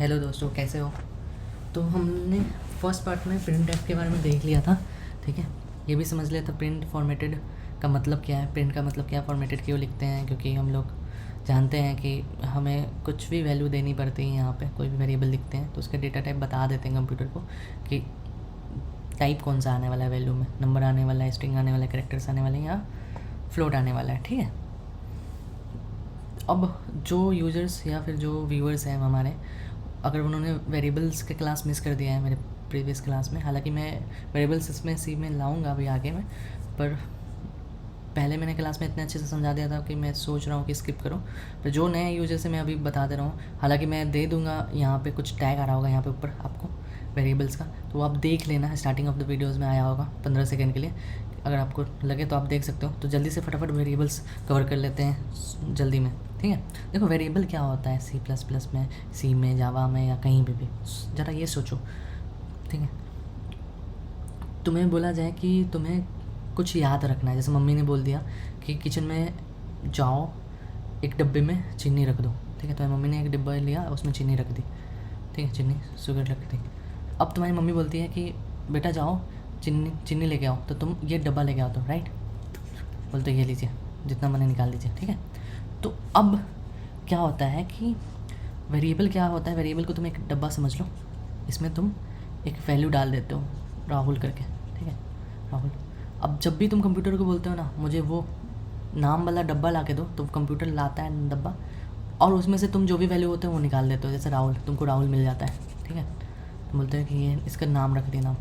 Hello दोस्तों, कैसे हो। तो हमने फर्स्ट पार्ट में प्रिंट एफ के बारे में देख लिया था। ठीक है, ये भी समझ लिया था प्रिंट फॉर्मेटेड का मतलब क्या है, प्रिंट का मतलब क्या है, फॉर्मेटेड क्यों लिखते हैं, क्योंकि हम लोग जानते हैं कि हमें कुछ भी वैल्यू देनी पड़ती है। यहाँ पे कोई भी वेरिएबल लिखते हैं तो उसका डेटा टाइप बता देते हैं कंप्यूटर को कि टाइप कौन सा आने वाला है वैल्यू में, नंबर आने वाला है, स्ट्रिंग आने वाला है, कैरेक्टर्स आने वाले हैं या फ्लोट आने वाला है। ठीक है, अब जो यूज़र्स या फिर जो व्यूअर्स हैं हमारे, अगर उन्होंने वेरिएबल्स के क्लास मिस कर दिया है मेरे प्रीवियस क्लास में, हालांकि मैं वेरिएबल्स इसमें सी में लाऊंगा अभी आगे में, पर पहले मैंने क्लास में इतने अच्छे से समझा दिया था कि मैं सोच रहा हूँ कि स्किप करूँ। तो जो नए यूजर से मैं अभी बता दे रहा हूँ, हालांकि मैं दे दूँगा, यहाँ पे कुछ टैग आ रहा होगा यहाँ पे ऊपर आपको वेरिएबल्स का, तो आप देख लेना, स्टार्टिंग ऑफ द वीडियोज़ में आया होगा 15 सेकेंड के लिए, अगर आपको लगे तो आप देख सकते हो। तो जल्दी से फटाफट वेरिएबल्स कवर कर लेते हैं जल्दी में। ठीक है, देखो वेरिएबल क्या होता है C++ में, सी में, जावा में या कहीं भी ज़रा ये सोचो। ठीक है, तुम्हें बोला जाए कि तुम्हें कुछ याद रखना है, जैसे मम्मी ने बोल दिया कि किचन में जाओ, एक डब्बे में चीनी रख दो। ठीक है, तो मम्मी ने एक डिब्बा लिया, उसमें चीनी रख दी। ठीक है, चीनी शुगर रख दी। अब तुम्हारी मम्मी बोलती है कि बेटा जाओ चीनी चीनी लेके आओ, तो तुम ये डब्बा लेके आओ, तो राइट बोलते ये लीजिए, जितना मैंने निकाल लीजिए। ठीक है, तो अब क्या होता है कि वेरिएबल क्या होता है, वेरिएबल को तुम एक डब्बा समझ लो, इसमें तुम एक वैल्यू डाल देते हो राहुल करके। ठीक है, राहुल। अब जब भी तुम कंप्यूटर को बोलते हो ना मुझे वो नाम वाला डब्बा ला के दो, तो कंप्यूटर लाता है डब्बा और उसमें से तुम जो भी वैल्यू होते हैं वो निकाल देते हो। जैसे राहुल, तुमको राहुल मिल जाता है। ठीक है, तुम बोलते हो कि ये इसका नाम रख देना,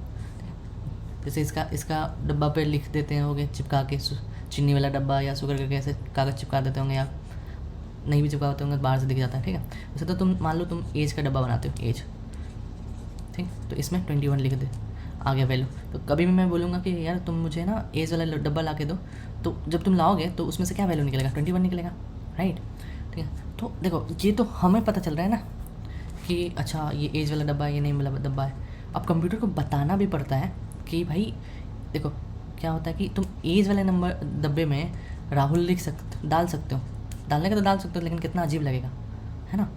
जैसे इसका डब्बा पे लिख देते हैं होगे चिपका के, चीनी वाला डब्बा या शुगर करके ऐसे कागज़ चिपका देते होंगे, या नहीं भी चिपका होते होंगे बाहर से दिख जाता है। ठीक है, वैसे तो तुम मान लो तुम एज का डब्बा बनाते हो, एज। ठीक, तो इसमें 21 लिख दे, आ गया वैल्यू। तो कभी भी मैं बोलूँगा कि यार तुम मुझे ना एज वाला डब्बा ला के दो, तो जब तुम लाओगे तो उसमें से क्या वैल्यू निकलेगा, 21 निकलेगा, राइट। ठीक है, तो देखो ये तो हमें पता चल रहा है ना कि अच्छा ये एज वाला डब्बा है, ये नहीं वाला डब्बा है। अब कंप्यूटर को बताना भी पड़ता है कि भाई देखो क्या होता है कि तुम एज वाले नंबर डब्बे में राहुल डाल सकते हो, डालने का तो डाल सकते हो, लेकिन कितना अजीब लगेगा, है ना।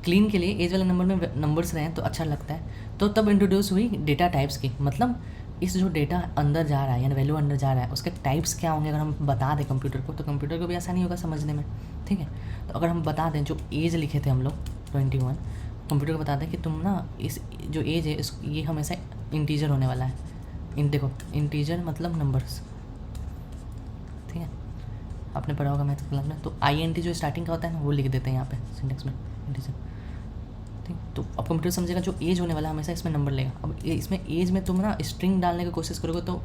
क्लीन के लिए एज वाले नंबर में नंबर्स रहें तो अच्छा लगता है। तो तब इंट्रोड्यूस हुई डेटा टाइप्स की, मतलब इस जो डेटा अंदर जा रहा है यानी वैल्यू अंदर जा रहा है उसके टाइप्स क्या होंगे, अगर हम बता दें कंप्यूटर को तो कंप्यूटर को भी आसानी होगा समझने में। ठीक है, तो अगर हम बता दें जो एज लिखे थे हम लोग 21, कंप्यूटर को बता दें कि तुम ना इस जो एज है ये हमेशा इंटीजर होने वाला है। देखो इंटीजर मतलब नंबर्स। ठीक है, आपने पढ़ा होगा मैथ क्लास में, तो INT जो स्टार्टिंग का होता है ना वो लिख देते हैं यहाँ पे सिंटेक्स में, इंटीजर। ठीक, तो अब कंप्यूटर समझेगा जो एज होने वाला है हमेशा इसमें नंबर लेगा। अब इसमें एज में तुम ना स्ट्रिंग डालने की कोशिश करोगे तो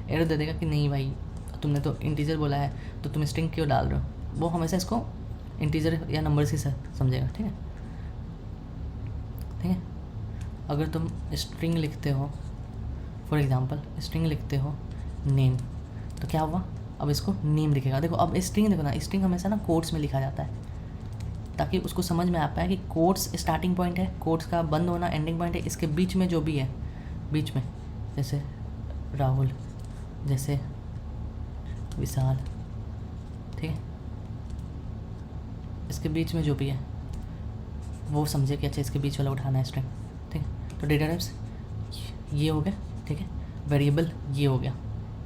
एरर दे देगा कि नहीं भाई तुमने तो इंटीजर बोला है तो तुम स्ट्रिंग क्यों डाल रहे हो। वो हमेशा इसको इंटीजर या नंबर से समझेगा। ठीक है, ठीक है, अगर तुम स्ट्रिंग लिखते हो, फॉर एग्जांपल स्ट्रिंग लिखते हो नेम, तो क्या हुआ, अब इसको नेम दिखेगा। देखो अब स्ट्रिंग देखो ना, स्ट्रिंग हमेशा ना कोट्स में लिखा जाता है ताकि उसको समझ में आ पाए कि कोट्स स्टार्टिंग पॉइंट है, कोट्स का बंद होना एंडिंग पॉइंट है, इसके बीच में जो भी है, बीच में जैसे राहुल, जैसे विशाल। ठीक है, इसके बीच में जो भी है वो समझे कि अच्छा इसके बीच वाला उठाना है स्ट्रिंग। ठीक है, तो डेटा टाइप्स ये हो गया। ठीक है, वेरिएबल ये हो गया।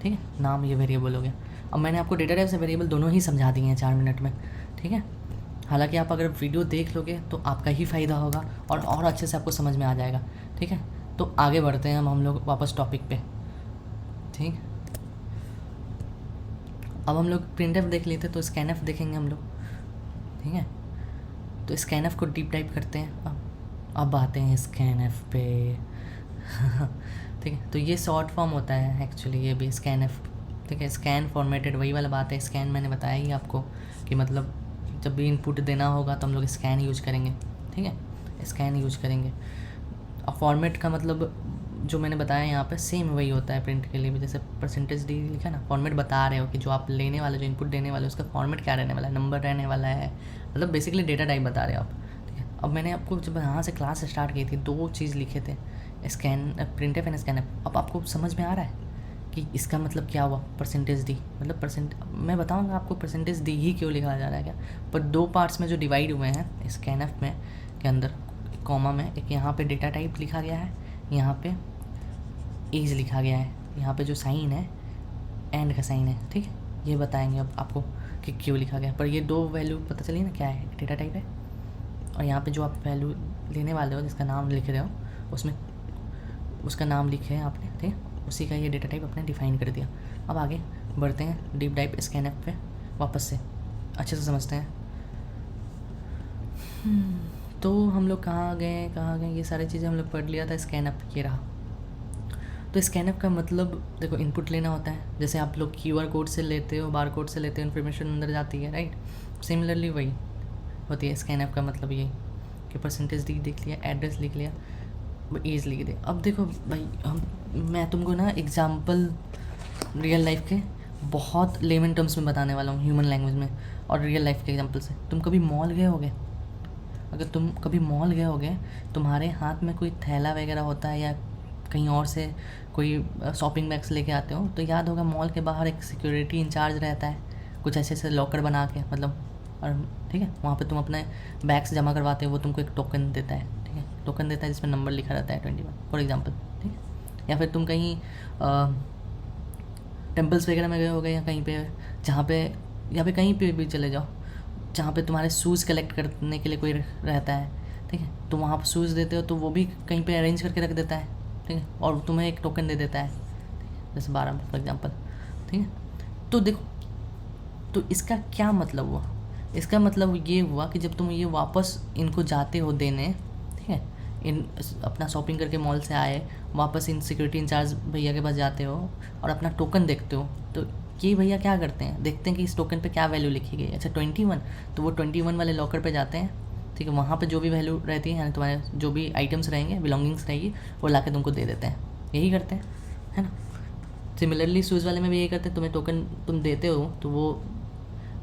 ठीक है, नाम ये वेरिएबल हो गया। अब मैंने आपको डेटा टाइप से वेरिएबल दोनों ही समझा दिए हैं 4 मिनट में। ठीक है, हालांकि आप अगर वीडियो देख लोगे तो आपका ही फ़ायदा होगा और अच्छे से आपको समझ में आ जाएगा। ठीक है, तो आगे बढ़ते हैं हम लोग वापस टॉपिक पे। ठीक, अब हम लोग प्रिंटफ देख लेते तो स्कैनफ देखेंगे हम लोग। ठीक है, तो स्कैनफ को डीप डाइव करते हैं। अब आते हैं स्कैनफ पे। ठीक है, तो ये शॉर्ट फॉर्म होता है एक्चुअली, ये भी स्कैनफ। ठीक है, स्कैन फॉर्मेटेड वही वाला बात है। स्कैन मैंने बताया ही आपको कि मतलब जब भी इनपुट देना होगा तो हम लोग स्कैन यूज करेंगे। ठीक है, स्कैन यूज करेंगे। और फॉर्मेट का मतलब जो मैंने बताया यहाँ पे सेम वही होता है प्रिंट के लिए भी, जैसे %d लिखा ना, फॉर्मेट बता रहे हो कि जो आप लेने वाले, जो इनपुट देने वाले उसका फॉर्मेट क्या रहने वाला है, नंबर रहने वाला है, मतलब बेसिकली डेटा टाइप बता रहे हो आप। ठीक है, अब मैंने आपको जब यहाँ से क्लास स्टार्ट की थी 2 चीज़ लिखे थे, स्कैन प्रिंटफ एंड स्कैनफ। अब आपको समझ में आ रहा है कि इसका मतलब क्या हुआ, %d मतलब मैं बताऊंगा आपको %d ही क्यों लिखा जा रहा है क्या, पर 2 पार्ट्स में जो डिवाइड हुए हैं स्कैनफ में के अंदर कॉमा में एक यहाँ पे डेटा टाइप लिखा गया है, यहाँ पे एज लिखा गया है, यहाँ पे जो साइन है एंड का साइन है, ठीक है। ये बताएंगे अब आपको कि क्यों लिखा गया, पर ये दो वैल्यू पता चली ना क्या है, डेटा टाइप है। और यहाँ पे जो आप वैल्यू लेने वाले हो, जिसका नाम लिख रहे हो, उसमें उसका नाम लिखे है आपने, ठीक है, उसी का ये डेटा टाइप आपने डिफाइन कर दिया। अब आगे बढ़ते हैं डीप डाइव स्कैनएफ पे वापस से अच्छे से समझते हैं। तो हम लोग कहाँ गए, ये सारी चीज़ें हम लोग पढ़ लिया था। स्कैनएफ ये रहा। तो स्कैनएफ का मतलब देखो इनपुट लेना होता है, जैसे आप लोग QR कोड से लेते हो, बार कोड से लेते हो, इन्फॉर्मेशन अंदर जाती है, राइट। सिमिलरली वही होती है स्कैनएफ का मतलब ये कि परसेंटेज डी लिख लिया, एड्रेस लिख लिया, एज लिख दिया। अब देखो भाई मैं तुमको ना एग्जाम्पल रियल लाइफ के बहुत लेमन टर्म्स में बताने वाला हूँ, ह्यूमन लैंग्वेज में और रियल लाइफ के एग्जाम्पल से। तुम कभी मॉल गए होगे? अगर तुम कभी मॉल गए होगे, तुम्हारे हाथ में कोई थैला वगैरह होता है या कहीं और से कोई शॉपिंग बैग्स लेके आते हो, तो याद होगा मॉल के बाहर एक सिक्योरिटी इंचार्ज रहता है, कुछ ऐसे ऐसे लॉकर बना के, मतलब, और ठीक है, वहाँ पे तुम अपने बैग्स जमा करवाते हो, वो तुमको एक टोकन देता है, ठीक है, टोकन देता है जिसमें नंबर लिखा रहता है 21 फॉर एग्जांपल, ठीक है। या फिर तुम कहीं टेम्पल्स वगैरह में गए होगे या कहीं पे, जहाँ पे या फिर कहीं पे भी चले जाओ जहाँ पे तुम्हारे शूज़ कलेक्ट करने के लिए कोई रहता है, ठीक है, तो वहाँ पर शूज़ देते हो तो वो भी कहीं पे अरेंज करके रख देता है, ठीक है, और तुम्हें एक टोकन दे देता है, जैसे 12 फॉर एग्जांपल, ठीक है। तो देखो, तो इसका क्या मतलब हुआ? इसका मतलब ये हुआ कि जब तुम ये वापस इनको जाते हो देने, ठीक है, इन अपना शॉपिंग करके मॉल से आए, वापस इन सिक्योरिटी इंचार्ज भैया के पास जाते हो और अपना टोकन देखते हो, तो ये भैया क्या करते हैं, देखते हैं कि इस टोकन पे क्या वैल्यू लिखी गई है। अच्छा 21, तो वो 21 वाले लॉकर पे जाते हैं, ठीक है, वहाँ पे जो भी वैल्यू रहती है, यानी तुम्हारे जो भी आइटम्स रहेंगे, बिलोंगिंग्स रहेगी, वो ला के तुमको दे देते हैं। यही करते हैं, है ना। सिमिलरली शूज़ वाले में भी यही करते हैं, तुम्हें टोकन तुम देते हो तो वो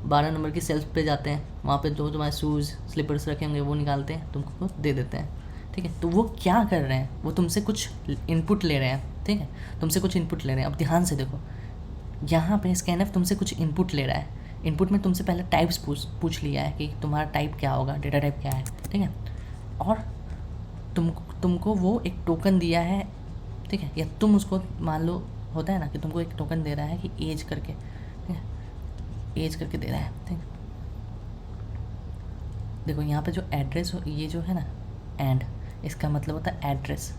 12 नंबर की सेल्फ पे जाते हैं, वहाँ पे जो तुम्हारे शूज़ स्लीपर्स रखे होंगे वो निकालते हैं, तुमको दे देते हैं, ठीक है। तो वो क्या कर रहे हैं, वो तुमसे कुछ इनपुट ले रहे हैं, ठीक है, तुमसे कुछ इनपुट ले रहे हैं। अब ध्यान से देखो, यहाँ पे स्कैनएफ तुमसे कुछ इनपुट ले रहा है। इनपुट में तुमसे पहले टाइप्स पूछ लिया है कि तुम्हारा टाइप क्या होगा, डेटा टाइप क्या है, ठीक है, और तुमको वो एक टोकन दिया है, ठीक है, या तुम उसको मान लो, होता है ना कि तुमको एक टोकन दे रहा है कि एज करके, ठीक है, एज करके दे रहा है, ठीक है। देखो यहाँ पे जो एड्रेस ये जो है ना एंड, इसका मतलब होता है एड्रेस।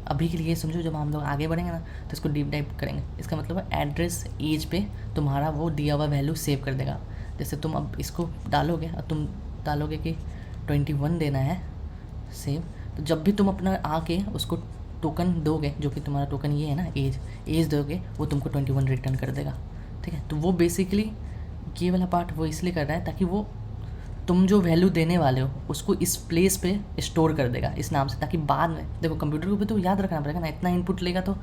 अभी के लिए समझो, जब हम लोग आगे बढ़ेंगे ना तो इसको डीप डाइव करेंगे। इसका मतलब है एड्रेस एज पे तुम्हारा वो दिया हुआ वैल्यू सेव कर देगा। जैसे तुम अब इसको डालोगे और तुम डालोगे कि 21 देना है सेव, तो जब भी तुम अपना आके उसको टोकन दोगे, जो कि तुम्हारा टोकन ये है ना एज दोगे, वो तुमको 21 रिटर्न कर देगा, ठीक है। तो वो बेसिकली ये वाला पार्ट वो इसलिए कर रहा है ताकि वो तुम जो वैल्यू देने वाले हो उसको इस प्लेस पे स्टोर कर देगा इस नाम से, ताकि बाद में देखो कंप्यूटर को भी तो याद रखना पड़ेगा ना, इतना इनपुट लेगा तो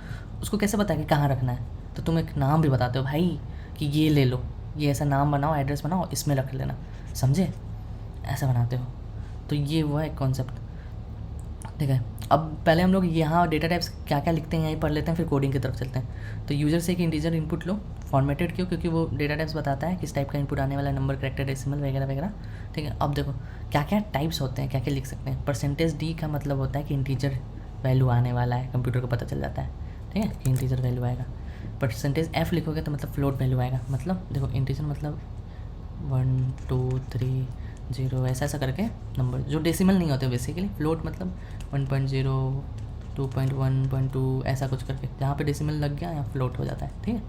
उसको कैसे पता है कि कहाँ रखना है। तो तुम एक नाम भी बताते हो भाई कि ये ले लो, ये ऐसा नाम बनाओ, एड्रेस बनाओ, इसमें रख लेना, समझे, ऐसा बनाते हो। तो ये हुआ एक कॉन्सेप्ट, ठीक है। अब पहले हम लोग यहाँ डेटा टाइप्स क्या क्या लिखते हैं यहीं पढ़ लेते हैं, फिर कोडिंग की तरफ चलते हैं। तो यूजर से एक इंटीजर इनपुट लो, फॉर्मेटेड क्यों, क्योंकि वो डेटा टाइप्स बताता है किस टाइप का इनपुट आने वाला है, नंबर, कैरेक्टर, डेसिमल वगैरह वगैरह, ठीक है। अब देखो क्या क्या टाइप्स होते हैं, क्या क्या लिख सकते हैं। परसेंटेज डी का मतलब होता है कि इंटीजर वैल्यू आने वाला है, कंप्यूटर को पता चल जाता है, ठीक है, कि इंटीजर वैल्यू आएगा। परसेंटेज एफ लिखोगे तो मतलब फ्लोट वैल्यू आएगा, मतलब देखो इंटीजर मतलब 1 2 3 0 ऐसा करके नंबर जो डेसिमल नहीं होते बेसिकली। फ्लोट मतलब 1.0 2.1.2 ऐसा कुछ करके, जहाँ पे डेसिमल लग गया यहाँ फ्लोट हो जाता है, ठीक है।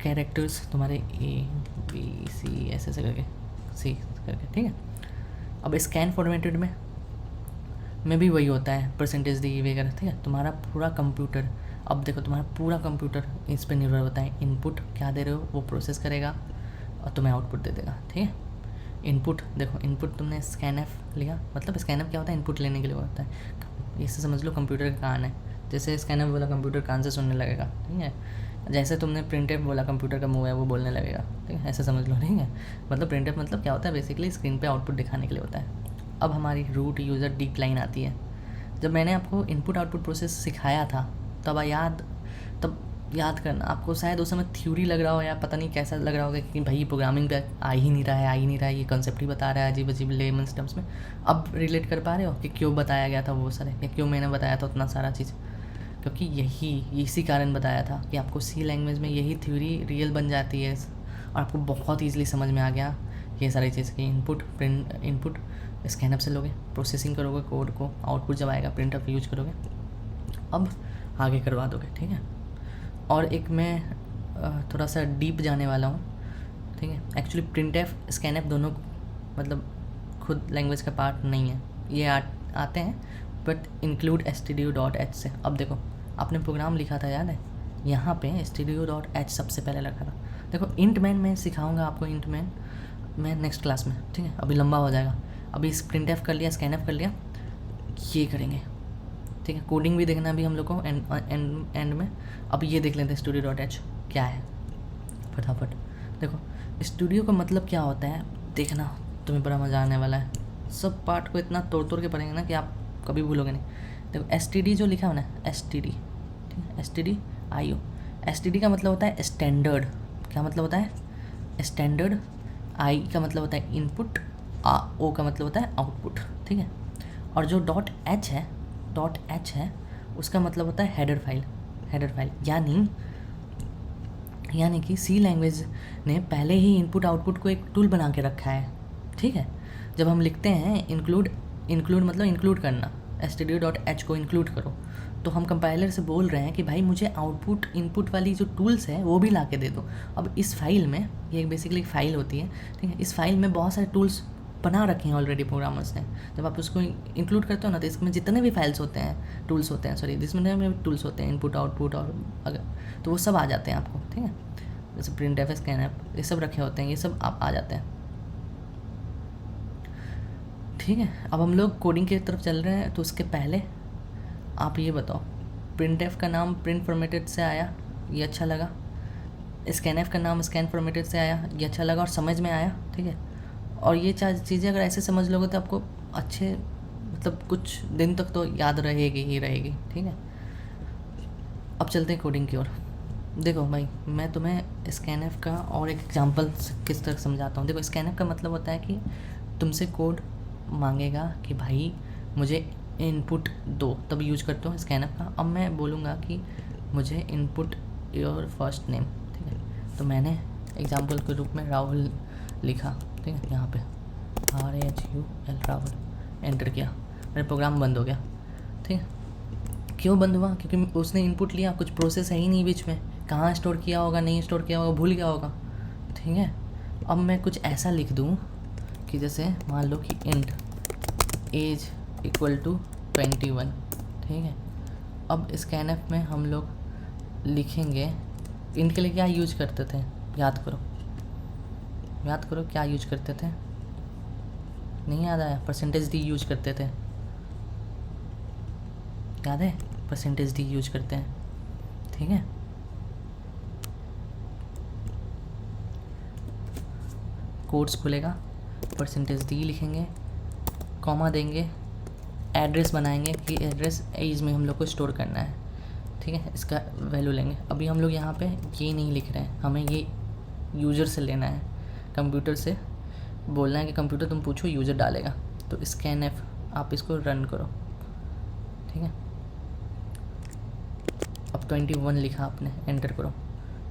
कैरेक्टर्स तुम्हारे ABC ऐसे करके C करके, ठीक है। अब स्कैन फॉर्मेटेड में भी वही होता है, परसेंटेज डी वगैरह, ठीक है। तुम्हारा पूरा कंप्यूटर, अब देखो तुम्हारा पूरा कंप्यूटर इस पर निर्भर होता है, इनपुट क्या दे रहे हो वो प्रोसेस करेगा और तुम्हें आउटपुट दे देगा, ठीक है। इनपुट देखो, इनपुट तुमने स्कैनएफ लिया, मतलब स्कैनएफ क्या होता है, इनपुट लेने के लिए होता है। इससे समझ लो कंप्यूटर का कान है, जैसे स्कैनएफ बोला कंप्यूटर कान से सुनने लगेगा, ठीक है। जैसे तुमने प्रिंटएफ बोला कंप्यूटर का मुंह है वो बोलने लगेगा, ठीक है, ऐसे समझ लो, ठीक है। मतलब प्रिंटएफ मतलब क्या होता है, बेसिकली स्क्रीन पे आउटपुट दिखाने के लिए होता है। अब हमारी रूट यूज़र डीप लाइन आती है। जब मैंने आपको इनपुट आउटपुट प्रोसेस सिखाया था तब याद करना, आपको शायद उस समय थ्योरी लग रहा हो या पता नहीं कैसा लग रहा होगा कि भाई प्रोग्रामिंग पे आ ही नहीं रहा है, ये कॉन्सेप्ट ही बता रहा है अजीब अजीब लेमन्स टर्म्स में। अब रिलेट कर पा रहे हो कि क्यों बताया गया था वो सारे, या क्यों मैंने बताया था उतना सारा चीज़? क्योंकि इसी कारण बताया था कि आपको सी लैंग्वेज में यही थ्योरी रियल बन जाती है और आपको बहुत ईजिली समझ में आ गया ये सारी चीज़ की। इनपुट स्कैनअप से लोगे, प्रोसेसिंग करोगे कोड को, आउटपुट जब आएगा प्रिंटअप यूज करोगे, अब आगे करवा दोगे, ठीक है। और एक मैं थोड़ा सा डीप जाने वाला हूँ, ठीक है। एक्चुअली प्रिंटएफ स्कैनएफ दोनों मतलब खुद लैंग्वेज का पार्ट नहीं है, ये आते हैं बट इंक्लूड stdio.h से। अब देखो आपने प्रोग्राम लिखा था याद है, यहाँ पे stdio.h सबसे पहले रखा था। देखो इंट मैन मैं सिखाऊंगा आपको, इंट मैन मैं नेक्स्ट क्लास में, ठीक है। अभी लंबा हो जाएगा, अभी इस प्रिंटएफ कर लिया, स्कैनएफ कर लिया, ये करेंगे, ठीक है। कोडिंग भी देखना अभी हम लोग को एंड में। अब ये देख लेते हैं studio.h क्या है फटाफट। देखो स्टूडियो का मतलब क्या होता है, देखना तुम्हें बड़ा मज़ा आने वाला है। सब पार्ट को इतना तोड़ तोड़ के पढ़ेंगे ना कि आप कभी भूलोगे नहीं। देखो std जो लिखा हो ना, std, ठीक है, stdio, std का मतलब होता है स्टैंडर्ड। क्या मतलब होता है? स्टैंडर्ड। आई का मतलब होता है इनपुट, ओ का मतलब होता है आउटपुट, ठीक है। और जो .h है उसका मतलब होता है हेडर फाइल। यानी कि सी लैंग्वेज ने पहले ही इनपुट आउटपुट को एक टूल बना के रखा है, ठीक है। जब हम लिखते हैं इंक्लूड मतलब इंक्लूड करना, stdio.h को इंक्लूड करो, तो हम कंपाइलर से बोल रहे हैं कि भाई मुझे आउटपुट इनपुट वाली जो टूल्स है वो भी ला के दे दो। अब इस फाइल में, ये बेसिकली एक फ़ाइल होती है, ठीक है। इस फाइल में बहुत सारे टूल्स बना रखे हैं ऑलरेडी प्रोग्रामर्स ने। जब आप उसको इंक्लूड करते हो ना, तो इसमें जितने भी फाइल्स होते हैं, टूल्स होते हैं, सॉरी जिसमें भी टूल्स होते हैं, इनपुट आउटपुट और अगर, तो वो सब आ जाते हैं आपको, ठीक है। जैसे प्रिंटएफ, स्कैनएफ, ये सब रखे होते हैं, ये सब आप आ जाते हैं, ठीक है। अब हम लोग कोडिंग की तरफ चल रहे हैं, तो उसके पहले आप ये बताओ, प्रिंटएफ का नाम प्रिंट फॉर्मेटेड से आया, ये अच्छा लगा। स्कैनएफ का नाम स्कैन फॉर्मेटेड से आया, ये अच्छा लगा और समझ में आया, ठीक है। और ये चीज़ें अगर ऐसे समझ लोगे तो आपको अच्छे मतलब कुछ दिन तक तो याद रहेगी, ठीक है। अब चलते हैं कोडिंग की ओर। देखो भाई मैं तुम्हें स्कैनएफ का और एक एग्जांपल किस तरह समझाता हूँ। देखो स्कैनएफ का मतलब होता है कि तुमसे कोड मांगेगा कि भाई मुझे इनपुट दो, तब यूज करते हो स्कैनएफ का। अब मैं बोलूँगा कि मुझे इनपुट योर फर्स्ट नेम, ठीक है। तो मैंने एग्जांपल के रूप में राहुल लिखा, ठीक है, यहाँ पे RHUL राहुल, एंटर किया, मेरा प्रोग्राम बंद हो गया, ठीक है। क्यों बंद हुआ? क्योंकि उसने इनपुट लिया, कुछ प्रोसेस है ही नहीं बीच में, कहाँ स्टोर किया होगा, नहीं स्टोर किया होगा, भूल गया होगा, ठीक है। अब मैं कुछ ऐसा लिख दूँ कि जैसे मान लो कि इंट एज इक्वल टू 21, ठीक है। अब स्कैनएफ में हम लोग लिखेंगे, इंट के लिए क्या यूज करते थे, याद करो क्या यूज करते थे, नहीं याद आया? %d यूज करते थे, याद है? %d यूज करते हैं, ठीक है। कोड्स खुलेगा, %d लिखेंगे, कॉमा देंगे, एड्रेस बनाएंगे कि एड्रेस एज में हम लोग को स्टोर करना है, ठीक है। इसका वैल्यू लेंगे। अभी हम लोग यहाँ पे ये नहीं लिख रहे हैं, हमें ये यूज़र से लेना है, कंप्यूटर से बोलना है कि कंप्यूटर तुम पूछो, यूज़र डालेगा। तो स्कैनएफ आप इसको रन करो, ठीक है। अब 21 लिखा आपने, एंटर करो,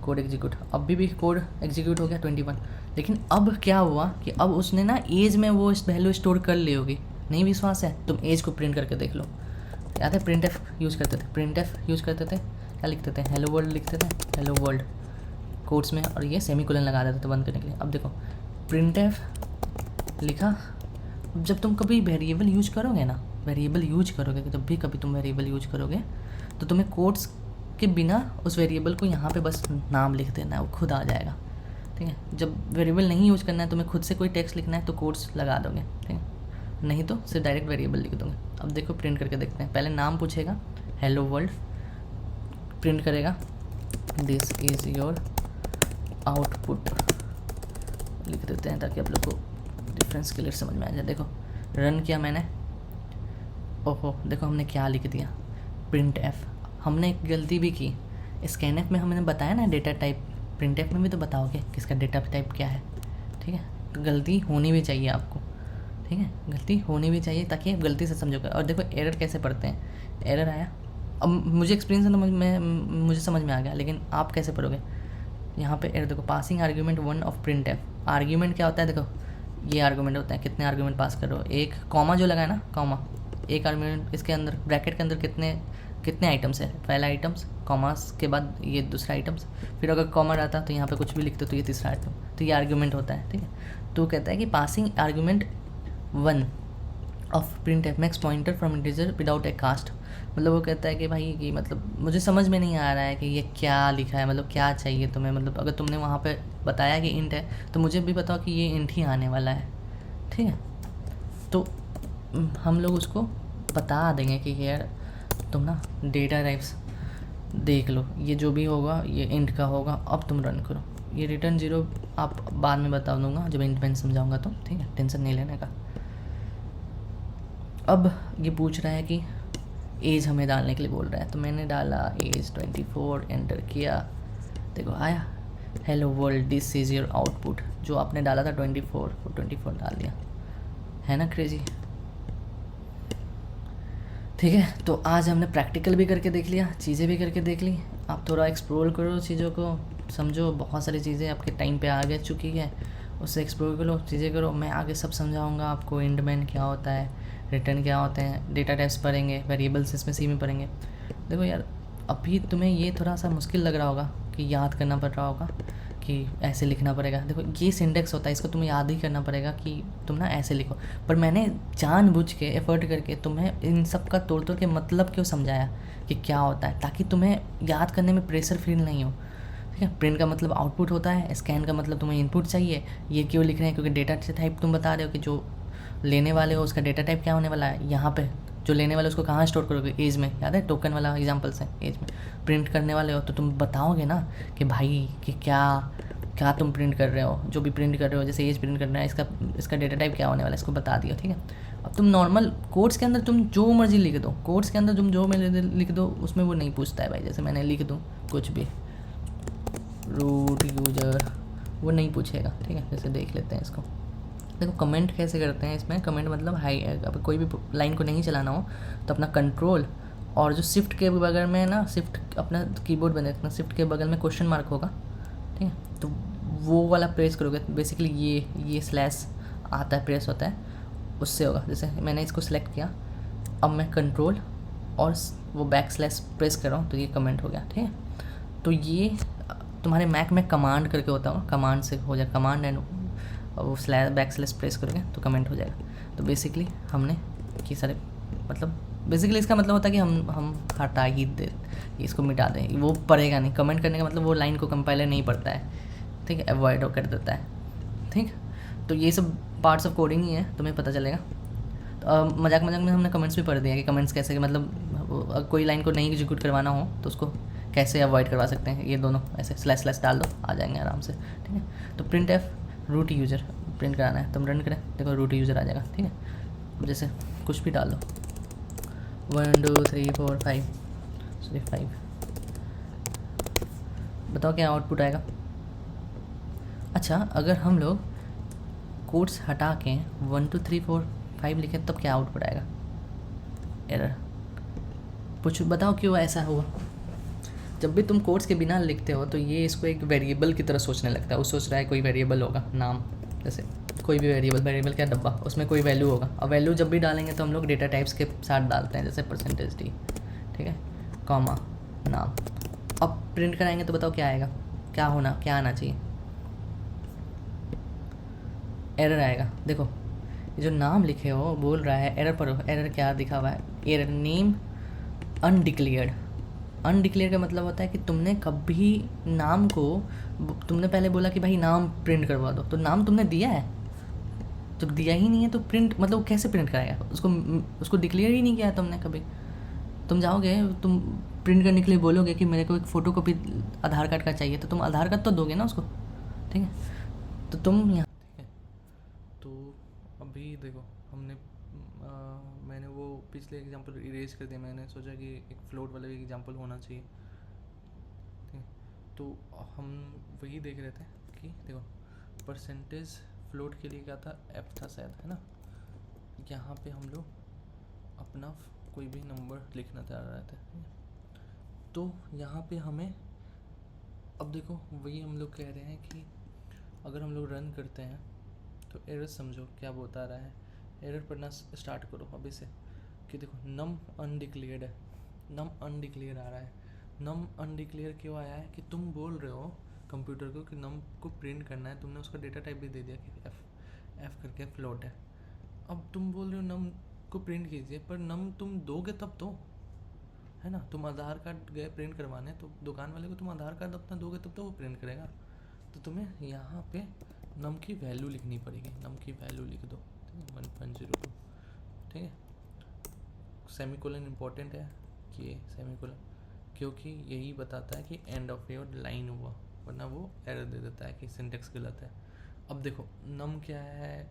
कोड एग्जीक्यूट। अभी भी कोड एग्जीक्यूट हो गया 21। लेकिन अब क्या हुआ कि अब उसने ना एज में वो वैल्यू स्टोर कर ली होगी। नहीं विश्वास है? तुम एज को प्रिंट करके देख लो। याद है प्रिंटएफ यूज़ करते थे, क्या लिखते थे? हेलो वर्ल्ड लिखते थे, हेलो वर्ल्ड कोड्स में, और ये सेमीकोलन लगा देते थे बंद करने के लिए। अब देखो प्रिंटएफ लिखा, जब तुम कभी वेरिएबल यूज करोगे ना, जब भी कभी तुम वेरिएबल यूज करोगे तो तुम्हें कोड्स के बिना उस वेरिएबल को यहाँ पे बस नाम लिख देना है, वो खुद आ जाएगा, ठीक है। जब वेरिएबल नहीं यूज करना है, तुम्हें खुद से कोई टेक्स्ट लिखना है तो कोड्स लगा दोगे, ठीक है, नहीं तो सिर्फ डायरेक्ट वेरिएबल लिख दोगे। अब देखो प्रिंट करके देखते हैं। पहले नाम पूछेगा, हेलो वर्ल्ड, प्रिंट करेगा दिस इज़ योर आउटपुट, लिख देते हैं ताकि आप लोग को डिफरेंस क्लियर समझ में आ जाए। देखो रन किया मैंने, ओहो देखो हमने क्या लिख दिया, प्रिंटएफ। हमने एक गलती भी की, स्कैनएफ में हमने बताया ना डेटा टाइप, प्रिंटएफ में भी तो बताओगे किसका डेटा टाइप क्या है, ठीक है। तो गलती होनी भी चाहिए आपको, ठीक है, गलती होनी भी चाहिए ताकि आप गलती से समझोगे। और देखो एरर कैसे पढ़ते हैं, एरर आया, अब मुझे एक्सपीरियंस है तो मुझे समझ में आ गया, लेकिन आप कैसे पढ़ोगे। यहाँ पे एरर देखो, passing argument 1 of printf. Argument क्या होता है, देखो ये आर्गूमेंट होता है, कितने आर्गूमेंट पास कर रहे हो, एक कॉमा जो लगा है ना, कॉमा, एक आर्गूमेंट, इसके अंदर ब्रैकेट के अंदर कितने कितने आइटम्स है, पहला आइटम्स, कॉमास के बाद ये दूसरा आइटम्स, फिर अगर कॉमा रहता तो यहाँ पे कुछ भी लिखते तो ये तीसरा आइटम, तो ये आर्गूमेंट होता है, ठीक है। तो कहता है कि passing argument 1 of printf makes pointer from integer without a cast. मतलब वो कहता है कि भाई कि मतलब मुझे समझ में नहीं आ रहा है कि ये क्या लिखा है, मतलब क्या चाहिए तुम्हें, मतलब अगर तुमने वहाँ पे बताया कि इंट है तो मुझे भी बताओ कि ये इंट ही आने वाला है, ठीक है। तो हम लोग उसको बता देंगे कि यार तुम ना डेटा टाइप्स देख लो, ये जो भी होगा ये इंट का होगा, अब तुम रन करो। ये रिटर्न 0 आप बाद में बता दूंगा जब इंट में समझाऊंगा तो, ठीक है, टेंशन नहीं लेने का। अब ये पूछ रहा है कि एज हमें डालने के लिए बोल रहा है, तो मैंने डाला एज 24, एंटर किया, देखो आया hello world this is your output. जो आपने डाला था 24, वो 24 डाल दिया, है ना क्रेजी। ठीक है, तो आज हमने प्रैक्टिकल भी करके देख लिया, चीज़ें भी करके देख ली। आप थोड़ा एक्सप्लोर करो चीज़ों को, समझो, बहुत सारी चीज़ें आपके टाइम पे आगे चुकी है, उससे एक्सप्लोर करो, चीज़ें करो। मैं आगे सब समझाऊंगा आपको, इंडमैन क्या होता है, रिटर्न क्या होते हैं, डेटा टाइप्स पढ़ेंगे, वेरिएबल्स इसमें सी में पढ़ेंगे। देखो यार, अभी तुम्हें ये थोड़ा सा मुश्किल लग रहा होगा कि याद करना पड़ रहा होगा कि ऐसे लिखना पड़ेगा। देखो ये सिंटेक्स होता है, इसको तुम्हें याद ही करना पड़ेगा कि तुम ना ऐसे लिखो। पर मैंने जानबूझ के एफर्ट करके तुम्हें इन सब का तोड़ तोड़ के मतलब क्यों समझाया कि क्या होता है, ताकि तुम्हें याद करने में प्रेशर फील नहीं हो, ठीक है। प्रिंट का मतलब आउटपुट होता है, स्कैन का मतलब तुम्हें इनपुट चाहिए। ये क्यों लिख रहे हैं, क्योंकि डेटा टाइप तुम बता रहे हो कि जो लेने वाले हो उसका डेटा टाइप क्या होने वाला है। यहाँ पे जो लेने वाले उसको कहाँ स्टोर करोगे, एज में, याद है टोकन वाला एग्जांपल्स है, एज में। प्रिंट करने वाले हो तो तुम बताओगे ना कि भाई कि क्या क्या तुम प्रिंट कर रहे हो, जो भी प्रिंट कर रहे हो, जैसे एज प्रिंट करना है, इसका डेटा टाइप क्या होने वाला है, इसको बता दिया, ठीक है। अब तुम नॉर्मल कोड्स के अंदर तुम जो मर्जी लिख दो, कोड्स के अंदर तुम जो मर्जी लिख दो, उसमें वो नहीं पूछता है भाई। जैसे मैंने लिख दूँ कुछ भी, रूट यूजर, वो नहीं पूछेगा, ठीक है। जैसे देख लेते हैं इसको, देखो कमेंट कैसे करते हैं इसमें। कमेंट मतलब हाई, अब कोई भी लाइन को नहीं चलाना हो तो अपना कंट्रोल और जो शिफ्ट के बगल में ना, शिफ्ट अपना कीबोर्ड बने रखना, शिफ्ट के बगल में क्वेश्चन मार्क होगा, ठीक है, तो वो वाला प्रेस करोगे। बेसिकली ये स्लैश आता है, प्रेस होता है, उससे होगा। जैसे मैंने इसको सेलेक्ट किया, अब मैं कंट्रोल और वो बैक स्लैश प्रेस कर रहा हूँ तो ये कमेंट हो गया, ठीक है। तो ये तुम्हारे मैक में कमांड करके होता होगा, कमांड से हो जाए, कमांड एंड वो स्लैश बैक स्लैश प्रेस करोगे तो कमेंट हो जाएगा। तो बेसिकली हमने ये सारे, मतलब बेसिकली इसका मतलब होता है कि हम हटा ही दे, इसको मिटा दें, वो पढ़ेगा नहीं। कमेंट करने का मतलब वो लाइन को कंपाइलर नहीं पढ़ता है, ठीक है, अवॉइड कर देता है, ठीक। तो ये सब पार्ट्स ऑफ कोडिंग ही है, तुम्हें पता चलेगा। तो मजाक मजाक में हमने कमेंट्स भी पढ़ दिया कि कमेंट्स कैसे, मतलब कोई लाइन को नहीं एग्जीक्यूट करवाना हो तो उसको कैसे अवॉइड करवा सकते हैं। ये दोनों ऐसे स्लैश स्लैश डाल दो, आ जाएंगे आराम से, ठीक है। तो printf root user print कराना है, तुम रन करें, देखो रूट यूज़र आ जाएगा, ठीक है। जैसे कुछ भी डाल दो, 1 2 3 4 5, सॉरी 5, बताओ क्या आउटपुट आएगा। अच्छा, अगर हम लोग कोड्स हटा के 1 2 3 4 5 लिखें तब क्या आउटपुट आएगा, एरर। कुछ बताओ क्यों ऐसा हुआ। जब भी तुम कोड्स के बिना लिखते हो तो ये इसको एक वेरिएबल की तरह सोचने लगता है। वो सोच रहा है कोई वेरिएबल होगा, नाम, जैसे कोई भी वेरिएबल क्या डब्बा, उसमें कोई वैल्यू होगा। अब वैल्यू जब भी डालेंगे तो हम लोग डेटा टाइप्स के साथ डालते हैं, जैसे %d, ठीक है, कॉमा, नाम। अब प्रिंट कराएंगे तो बताओ क्या आएगा, क्या आना चाहिए, एरर आएगा। देखो ये जो नाम लिखे हो बोल रहा है एरर पर, एरर क्या दिखा हुआ है, एरर नेम अनडिक्लेयर्ड। अनडिक्लेयर का मतलब होता है कि तुमने कभी नाम को, तुमने पहले बोला कि भाई नाम प्रिंट करवा दो, तो नाम तुमने दिया है, जब दिया ही नहीं है तो प्रिंट मतलब कैसे प्रिंट कराएगा, उसको डिक्लेयर ही नहीं किया है तुमने कभी। तुम जाओगे, तुम प्रिंट करने के लिए बोलोगे कि मेरे को एक फ़ोटो कॉपी आधार कार्ड का चाहिए, तो तुम आधार कार्ड तो दोगे ना उसको, ठीक है। तो तुम यहाँ, ठीक है। तो अभी देखो हमने मैंने वो पिछले एग्जांपल इरेज कर दिया। मैंने सोचा कि एक फ्लोट वाला एग्जांपल होना चाहिए, तो हम वही देख रहे थे कि देखो परसेंटेज फ्लोट के लिए क्या था, एफ था शायद, है ना। यहाँ पे हम लोग अपना कोई भी नंबर लिखना चाह रहे थे, तो यहाँ पे हमें अब देखो वही हम लोग कह रहे हैं कि अगर हम लोग रन करते हैं तो एरर समझो क्या बता रहा है। एरर पढ़ना स्टार्ट करो अभी से कि देखो नम अनडिक्लेयर्ड है, नम अनडिक्लेयर आ रहा है। नम अनडिक्लेयर क्यों आया है कि तुम बोल रहे हो कंप्यूटर को कि नम को प्रिंट करना है, तुमने उसका डेटा टाइप भी दे दिया कि एफ करके फ्लोट है। अब तुम बोल रहे हो नम को प्रिंट कीजिए, पर नम तुम दोगे तब तो, है ना। तुम आधार कार्ड गए प्रिंट करवाने, तो दुकान वाले को तुम आधार कार्ड अपना दोगे तब तो वो प्रिंट करेगा। तो तुम्हें यहाँ पे नम की वैल्यू लिखनी पड़ेगी, नम की वैल्यू लिख दो, ठीक है, 1.02, ठीक है। सेमीकोलन इम्पोर्टेंट है कि सेमीकोलन, क्योंकि यही बताता है कि एंड ऑफ योर लाइन हुआ, वरना वो एरर दे देता है कि सिंटेक्स गलत है। अब देखो नम क्या है,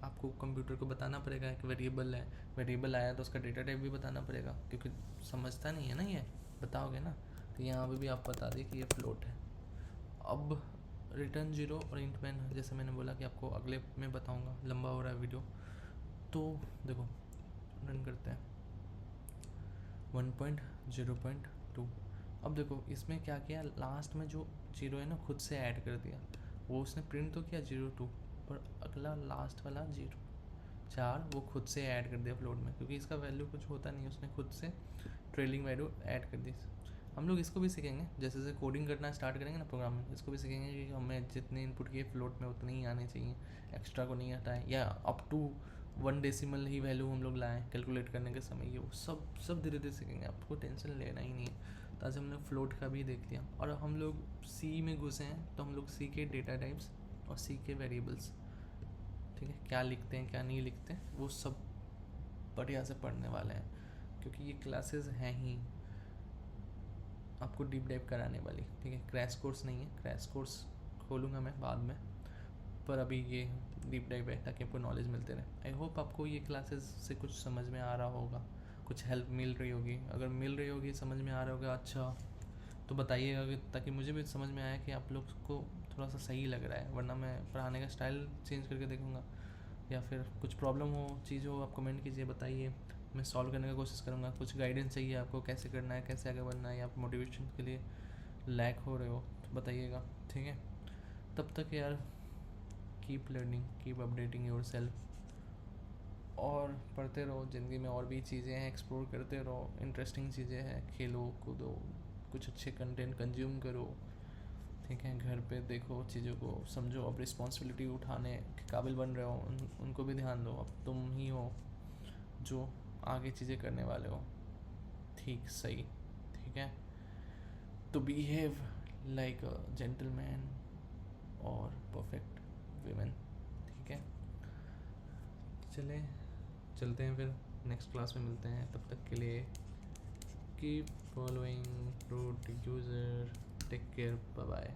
आपको कंप्यूटर को बताना पड़ेगा कि वेरिएबल है, वेरिएबल आया तो उसका डेटा टाइप भी बताना पड़ेगा, क्योंकि समझता नहीं है ना, ये बताओगे ना। तो यहाँ पे भी आप बता दिए कि ये फ्लोट है। अब रिटर्न जीरो और इंट मैन, जैसे मैंने बोला कि आपको अगले में बताऊंगा, लंबा हो रहा है वीडियो। तो देखो रन करते हैं 1.0.2। अब देखो इसमें क्या किया, लास्ट में जो जीरो है ना खुद से ऐड कर दिया, वो उसने प्रिंट तो किया 0.2, पर अगला लास्ट वाला 0.4 वो खुद से ऐड कर दिया फ्लोट में, क्योंकि इसका वैल्यू कुछ होता नहीं, उसने खुद से ट्रेलिंग वैल्यू ऐड कर दी। हम लोग इसको भी सीखेंगे, जैसे जैसे कोडिंग करना स्टार्ट करेंगे ना प्रोग्रामिंग, इसको भी सीखेंगे कि हमें जितने इनपुट किए फ्लोट में उतने ही आने चाहिए, एक्स्ट्रा को नहीं हटाएं, या अप टू 1 डेसिमल ही वैल्यू हम लोग लाएँ कैलकुलेट करने के समय। ये वो सब धीरे धीरे सीखेंगे, आपको टेंशन लेना ही नहीं है। तो आज हम लोग फ्लोट का भी देख लिया, और हम लोग सी में घुसे हैं, तो हम लोग सी के डेटा टाइप्स और सी के वेरिएबल्स, ठीक है, क्या लिखते हैं क्या नहीं लिखते हैं, वो सब बढ़िया से पढ़ने वाले हैं, क्योंकि ये क्लासेस हैं ही आपको डीप डाइव कराने वाली, ठीक है। क्रैश कोर्स नहीं है, क्रैश कोर्स खोलूँगा मैं बाद में, पर अभी ये डीप डाइव है ताकि आपको नॉलेज मिलते रहे। आई होप आपको ये क्लासेस से कुछ समझ में आ रहा होगा, कुछ हेल्प मिल रही होगी। अगर मिल रही होगी, समझ में आ रहा होगा, अच्छा तो बताइएगा, ताकि मुझे भी समझ में आया कि आप लोग को थोड़ा सा सही लग रहा है, वरना मैं पढ़ाने का स्टाइल चेंज करके देखूँगा। या फिर कुछ प्रॉब्लम हो, चीज़ हो, आप कमेंट कीजिए, बताइए, मैं सॉल्व करने का कोशिश करूँगा। कुछ गाइडेंस चाहिए आपको, कैसे करना है, कैसे आगे बढ़ना है, या आप मोटिवेशन के लिए लैक हो रहे हो तो बताइएगा, ठीक है। तब तक यार keep learning, keep updating your self, और पढ़ते रहो। ज़िंदगी में और भी चीज़ें हैं, एक्सप्लोर करते रहो, इंटरेस्टिंग चीज़ें हैं, खेलो कूदो, कुछ अच्छे कंटेंट कंज्यूम करो, ठीक है। घर पे देखो चीज़ों को, समझो, अब रिस्पॉन्सिबिलिटी उठाने के काबिल बन रहे हो, उनको भी ध्यान दो। अब तुम ही हो जो आगे चीज़ें करने वाले हो, ठीक सही, ठीक है। तो बिहेव लाइक अ जेंटलमैन और परफेक्ट वीमेन, ठीक है। चलते हैं फिर, नेक्स्ट क्लास में मिलते हैं। तब तक के लिए keep following root user, take care, bye bye.